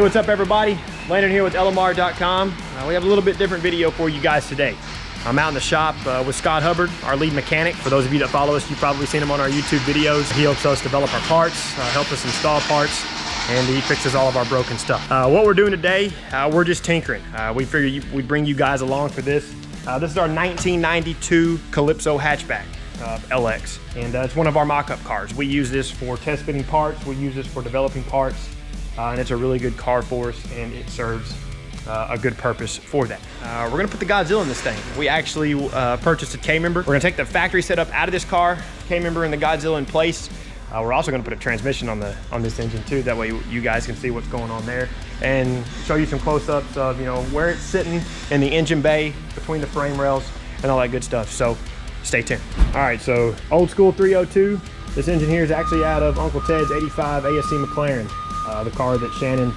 what's up everybody? Landon here with LMR.com. We have a little bit different video for you guys today. I'm out in the shop with Scott Hubbard, our lead mechanic. For those of you that follow us, you've probably seen him on our YouTube videos. He helps us develop our parts, help us install parts, and he fixes all of our broken stuff. What we're doing today, we're just tinkering. We figured we'd bring you guys along for this. This is our 1992 Calypso Hatchback LX, and it's one of our mock-up cars. We use this for test fitting parts, we use this for developing parts, and it's a really good car for us, and it serves a good purpose for that. We're gonna put the Godzilla in this thing. We actually purchased a K-member. We're gonna take the factory setup out of this car, K-member and the Godzilla in place. We're also gonna put a transmission on this engine too. That way you guys can see what's going on there and show you some close-ups of where it's sitting in the engine bay, between the frame rails, and all that good stuff. So stay tuned. All right, so old school 302. This engine here is actually out of Uncle Ted's 85 ASC McLaren, the car that Shannon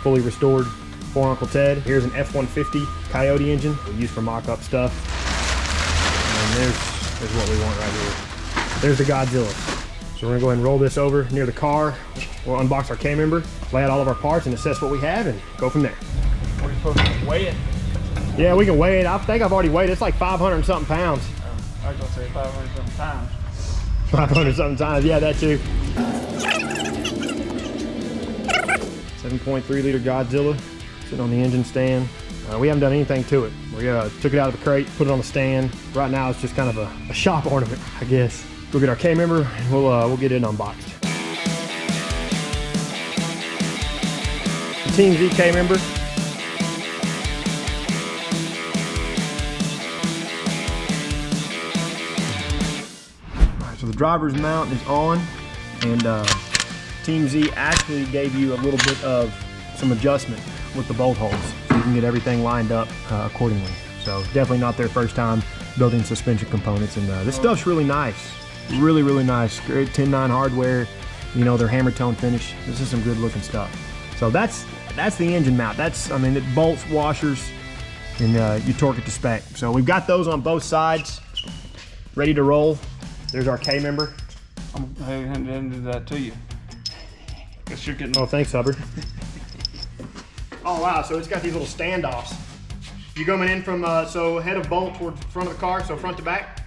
fully restored for Uncle Ted. Here's an F-150 Coyote engine we use for mock-up stuff. And there's what we want right here. There's the Godzilla. So we're gonna go ahead and roll this over near the car. We'll unbox our K-member, lay out all of our parts and assess what we have and go from there. We're supposed to weigh it? Yeah, we can weigh it. I think I've already weighed it. It's like 500 and something pounds. I was gonna say 500 something times. 500 something times, yeah, that too. 7.3 liter Godzilla sitting on the engine stand. We haven't done anything to it. We took it out of the crate, put it on the stand. Right now it's just kind of a shop ornament, I guess. We'll get our K-member and we'll get it unboxed. Team Z K-member. Alright, so the driver's mount is on, and Team Z actually gave you a little bit of some adjustment with the bolt holes, so you can get everything lined up accordingly. So definitely not their first time building suspension components, and this stuff's really nice. Really nice. Great 10-9 hardware. They're hammer tone finish. This is some good looking stuff. So that's the engine mount. It bolts, washers, and you torque it to spec. So we've got those on both sides, ready to roll. There's our K-member. I'm handing that to you. Guess you're getting. Oh, thanks, Hubbard. Oh wow, so it's got these little standoffs. You coming in from, so head of bolt towards front of the car, so front to back.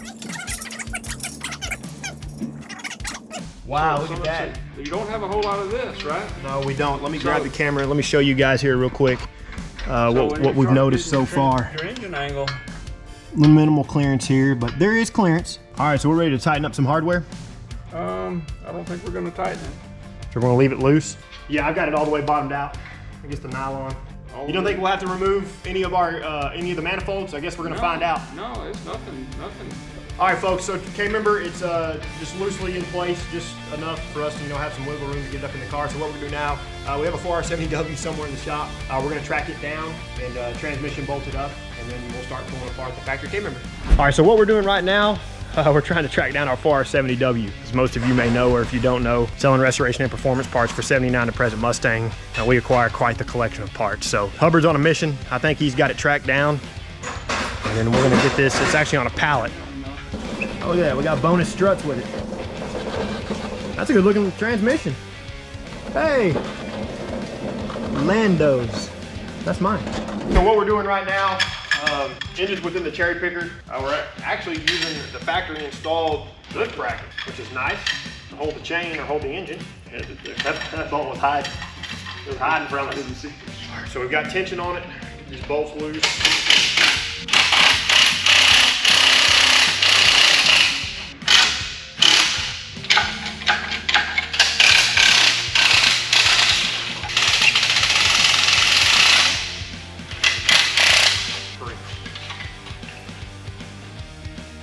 Wow, look at that. You don't have a whole lot of this, right? No, we don't. Let me grab the camera and let me show you guys here real quick what we've noticed so far. Your engine angle. Minimal clearance here, but there is clearance. All right, so we're ready to tighten up some hardware. I don't think we're gonna tighten it. So we're gonna leave it loose? Yeah, I've got it all the way bottomed out. I guess the nylon. You don't think we'll have to remove any of the manifolds? I guess we're gonna find out. No, it's nothing. All right, folks, so K-member, it's just loosely in place, just enough for us to have some wiggle room to get it up in the car. So what we're gonna do now, we have a 4R70W somewhere in the shop. We're gonna track it down and transmission bolt it up, and then we'll start pulling apart the factory K-member. All right, so what we're doing right now, we're trying to track down our 4R70W. As most of you may know, or if you don't know, selling restoration and performance parts for 79 to present Mustang, we acquire quite the collection of parts. So Hubbard's on a mission. I think he's got it tracked down, and then we're gonna get this. It's actually on a pallet. Oh yeah, we got bonus struts with it. That's a good looking transmission. Hey, Lando's. That's mine. So what we're doing right now, engine's within the cherry picker. We're actually using the factory installed lift bracket, which is nice to hold the chain or hold the engine. That bolt was hiding. It was hiding from us. All right, so we've got tension on it. Get these bolts loose.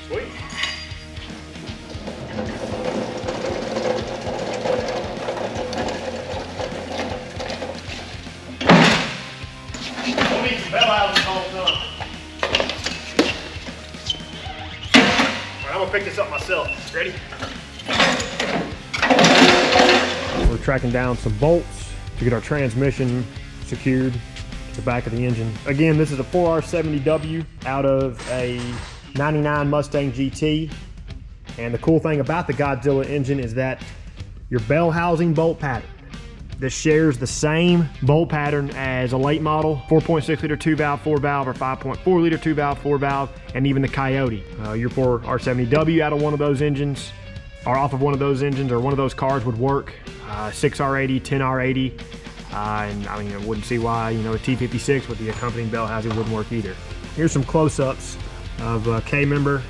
Sweet. We'll need some bell housing all done. Alright, I'm gonna pick this up myself. Ready? We're tracking down some bolts to get our transmission secured to the back of the engine. Again, this is a 4R70W out of a 99 Mustang GT, and the cool thing about the Godzilla engine is that your bell housing bolt pattern This shares the same bolt pattern as a late model 4.6 liter 2-valve 4-valve or 5.4 liter 2-valve 4-valve, and even the Coyote. Your 4 R70W out of one of those engines, or off of one of those engines, or one of those cars would work. 6R80, 10R80, and I mean, I wouldn't see why, you know, a T56 with the accompanying bell housing wouldn't work either. Here's some close-ups of K-member.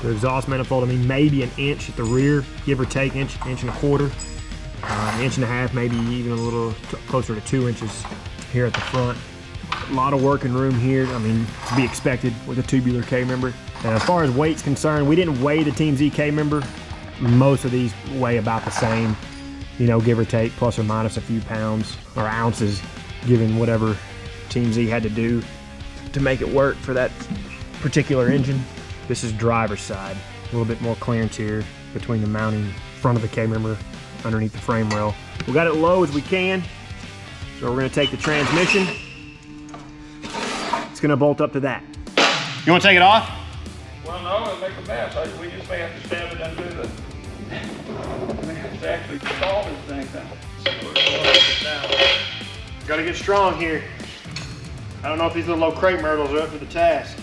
The exhaust manifold, I mean, maybe an inch at the rear, give or take, inch and a quarter. An inch and a half, maybe even a little closer to 2 inches here at the front. A lot of working room here, I mean, to be expected with a tubular K-member. And as far as weight's concerned, we didn't weigh the Team Z K-member. Most of these weigh about the same, you know, give or take, plus or minus a few pounds or ounces, given whatever Team Z had to do to make it work for that particular engine. This is driver's side. A little bit more clearance here between the mounting front of the K-member underneath the frame rail. We got it low as we can, so we're gonna take the transmission. It's gonna bolt up to that. You wanna take it off? Well, no, it'll make a mess. We just may have to stab it and do the. We may have to actually install this thing now. Gotta get strong here. I don't know if these little old crepe myrtles are up to the task.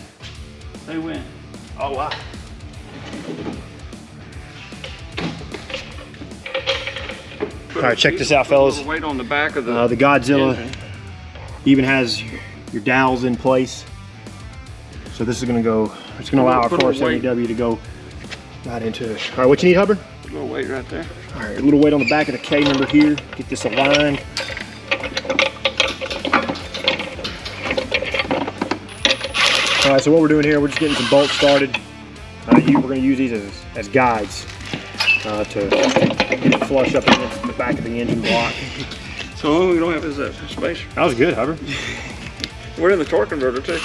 They win. Oh, wow. All right, check this out, fellas. Weight on the back of the Godzilla engine. even has your dowels in place. So this is gonna go, it's gonna allow our 470W to go right into it. All right, what you need, Hubbard? A little weight right there. All right, a little weight on the back of the K-member here. Get this aligned. All right, so what we're doing here, we're just getting some bolts started. We're gonna use these as guides to get it flush up against the back of the engine block. So all we don't have is a spacer. That was good, Hubbard. We're in the torque converter too.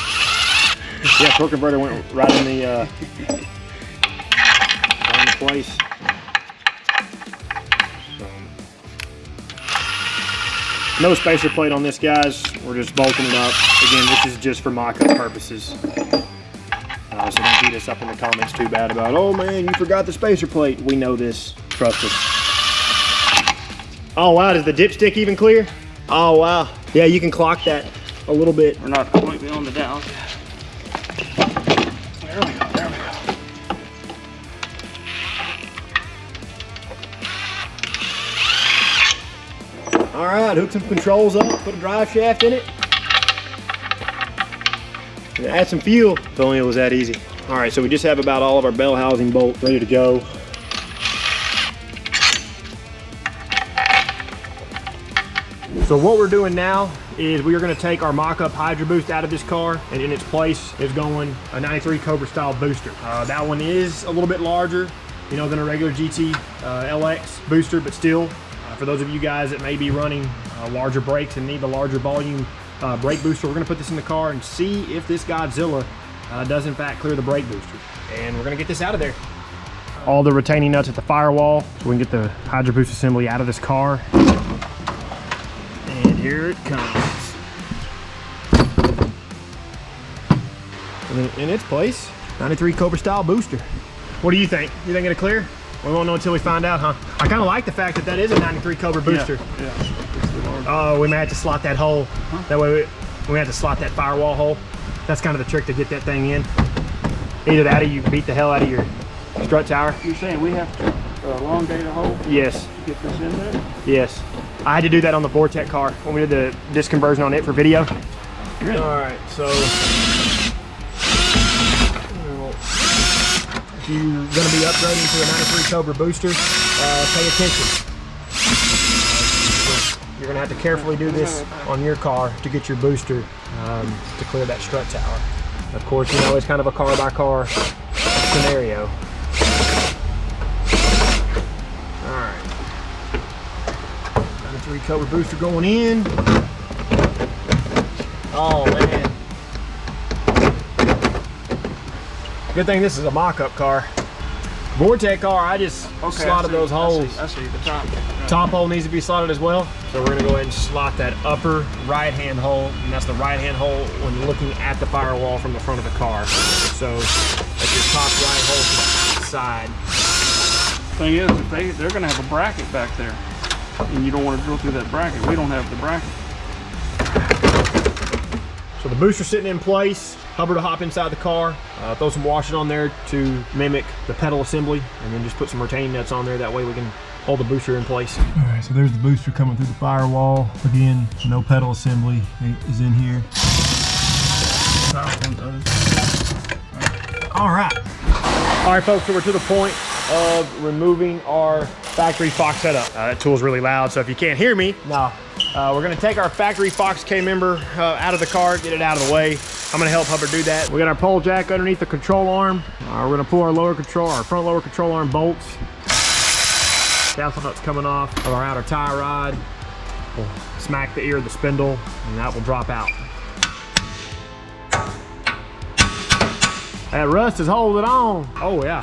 Yeah, torque converter went right in the place. No spacer plate on this, guys. We're just bolting it up. Again, this is just for mock-up purposes. So don't beat us up in the comments too bad about, oh man, you forgot the spacer plate. We know this, trust us. Oh wow, does the dipstick even clear? Oh wow. Yeah, you can clock that a little bit. We're not completely on the down. There we go, there we go. All right, hook some controls up, put a drive shaft in it. And add some fuel. If only it was that easy. All right, so we just have about all of our bell housing bolts ready to go. So what we're doing now is we are going to take our mock-up Hydro Boost out of this car, and in its place is going a 93 Cobra style booster. That one is a little bit larger, you know, than a regular GT LX booster, but still, for those of you guys that may be running larger brakes and need the larger volume brake booster, we're going to put this in the car and see if this Godzilla does in fact clear the brake booster. And we're going to get this out of there. All the retaining nuts at the firewall, so we can get the Hydro Boost assembly out of this car. And here it comes. And in its place, 93 Cobra style booster. What do you think? You think it'll clear? We won't know until we find out, huh? I kind of like the fact that that is a 93 Cobra booster. Yeah. Oh, we may have to slot that hole. Huh? That way we have to slot that firewall hole. That's kind of the trick to get that thing in. Either that or you beat the hell out of your strut tower. You're saying we have to elongate a hole? Yes. To get this in there? Yes. I had to do that on the Vortec car when we did the disc conversion on it for video. Really? All right, so if you're going to be upgrading to a 93 Cobra booster, pay attention. You're going to have to carefully do this on your car to get your booster to clear that strut tower. Of course, you know, it's kind of a car by car scenario. All right. 93 Cobra booster going in. Oh man. Good thing this is a mock-up car. Vortec car, I just slotted those holes. I see the top. Top hole needs to be slotted as well. So we're gonna go ahead and slot that upper right-hand hole, and that's the right-hand hole when looking at the firewall from the front of the car. So that's your top right hole to the side. Thing is, they're gonna have a bracket back there. And you don't want to drill through that bracket. We don't have the bracket. So the booster's sitting in place. Hubbard will hop inside the car, throw some washers on there to mimic the pedal assembly, and then just put some retaining nuts on there. That way we can hold the booster in place. All right, so there's the booster coming through the firewall. Again, no pedal assembly is in here. All right, folks, so we're to the point of removing our factory Fox setup. That tool's really loud, so if you can't hear me, we're gonna take our factory Fox K-member out of the car, get it out of the way. I'm gonna help Hubbard do that. We got our pole jack underneath the control arm. We're gonna pull our front lower control arm bolts. Castle nut's coming off of our outer tie rod. We'll smack the ear of the spindle, and that will drop out. That rust is holding on. Oh yeah.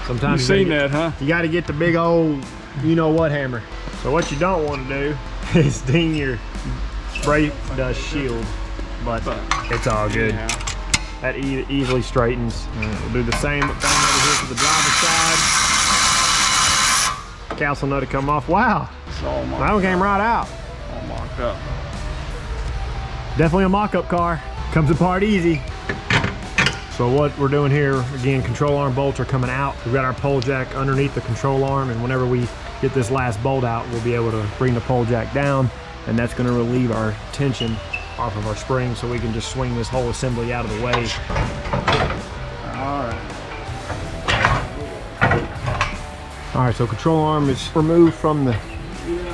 Sometimes you've seen that, huh? You got to get the big old, you know what, hammer. So what you don't want to do is ding your spray dust shield, but it's all good. Yeah. That easily straightens. We'll do the same thing over here to the driver's side. Castle nut to come off. Wow, that one came right out. All mocked up. Definitely a mock-up car. Comes apart easy. So what we're doing here, again, control arm bolts are coming out. We've got our pole jack underneath the control arm, and whenever we get this last bolt out, we'll be able to bring the pole jack down, and that's gonna relieve our tension off of our spring so we can just swing this whole assembly out of the way. All right, so control arm is removed from the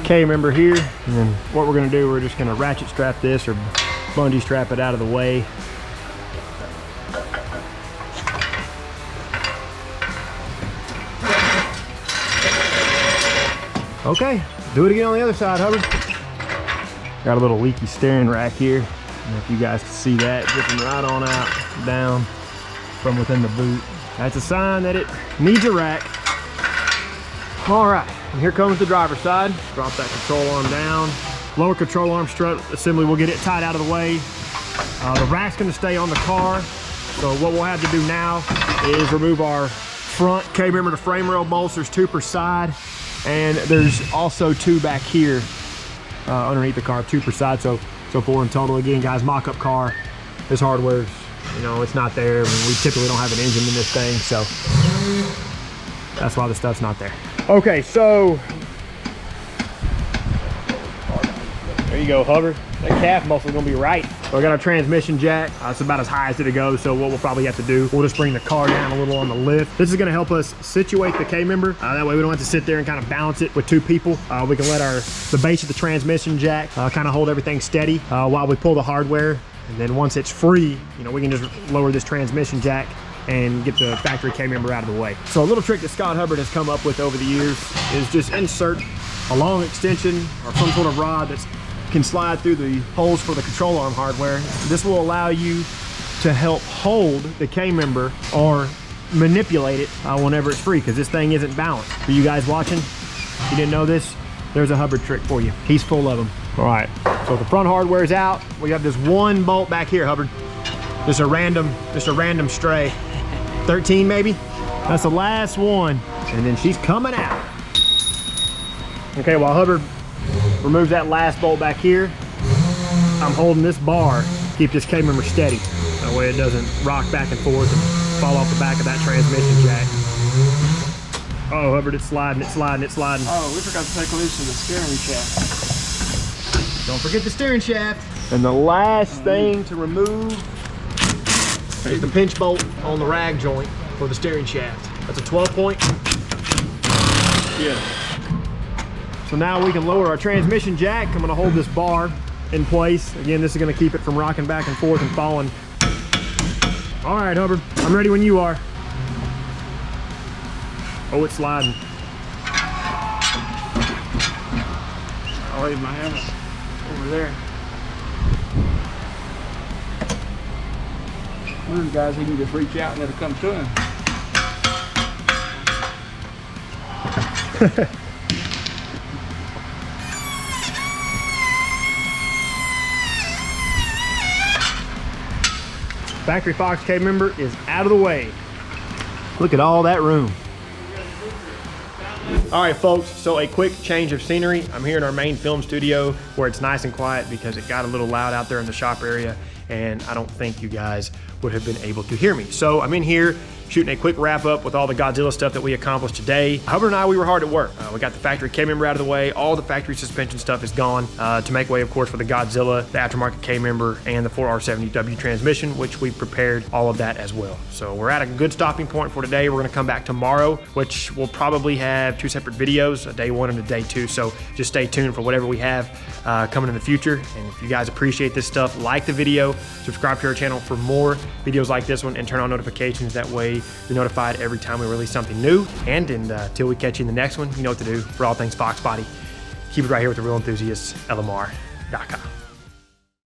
K-member here, and then what we're gonna do, we're just gonna ratchet strap this or bungee strap it out of the way. Okay, do it again on the other side, Hubbard. Got a little leaky steering rack here. And if you guys can see that, dripping right on out, down from within the boot. That's a sign that it needs a rack. All right, and here comes the driver's side. Drop that control arm down. Lower control arm strut assembly, we'll get it tied out of the way. The rack's gonna stay on the car. So what we'll have to do now is remove our front K-member to frame rail bolts. There's 2 per side. And there's also 2 back here underneath the car, 2 per side, so 4 in total. Again, guys, mock-up car. This hardware's, you know, it's not there. I mean, we typically don't have an engine in this thing, so that's why the stuff's not there. Okay, so there you go, Hubbard. That calf muscle's gonna be right. So I got our transmission jack. It's about as high as it'll go, so what we'll probably have to do, we'll just bring the car down a little on the lift. This is gonna help us situate the K-member. That way we don't have to sit there and kind of balance it with 2 people. We can let the base of the transmission jack kind of hold everything steady while we pull the hardware. And then once it's free, you know, we can just lower this transmission jack and get the factory K-member out of the way. So a little trick that Scott Hubbard has come up with over the years is just insert a long extension or some sort of rod that can slide through the holes for the control arm hardware. This will allow you to help hold the K-member or manipulate it whenever it's free, because this thing isn't balanced. For you guys watching, if you didn't know this, there's a Hubbard trick for you. He's full of them. All right, so the front hardware is out. We have this 1 bolt back here, Hubbard. Just a random stray. 13 maybe? That's the last one. And then she's coming out. Okay, while Hubbard removes that last bolt back here, I'm holding this bar to keep this K-member steady. That way it doesn't rock back and forth and fall off the back of that transmission jack. Oh, Hubbard, it's sliding, it's sliding, it's sliding. Oh, we forgot to take loose the steering shaft. Don't forget the steering shaft. And the last thing to remove is the pinch bolt on the rag joint for the steering shaft. That's a 12-point. Yeah. So now we can lower our transmission jack. I'm gonna hold this bar in place. Again, this is gonna keep it from rocking back and forth and falling. All right, Hubbard, I'm ready when you are. Oh, it's sliding. I'll leave my hammer over there. These guys, he can just reach out and it'll come to him. Factory Fox K-member is out of the way. Look at all that room. All right, folks, so a quick change of scenery. I'm here in our main film studio where it's nice and quiet because it got a little loud out there in the shop area, and I don't think you guys would have been able to hear me. So I'm in here shooting a quick wrap up with all the Godzilla stuff that we accomplished today. Hubbard and I, we were hard at work. We got the factory K-member out of the way. All the factory suspension stuff is gone to make way, of course, for the Godzilla, the aftermarket K-member, and the 4R70W transmission, which we prepared all of that as well. So we're at a good stopping point for today. We're gonna come back tomorrow, which will probably have 2 separate videos, a day 1 and a day 2. So just stay tuned for whatever we have coming in the future. And if you guys appreciate this stuff, like the video, subscribe to our channel for more videos like this one, and turn on notifications. That way you're notified every time we release something new. And until we catch you in the next one, you know what to do. For all things Fox Body, keep it right here with the real enthusiasts, LMR.com.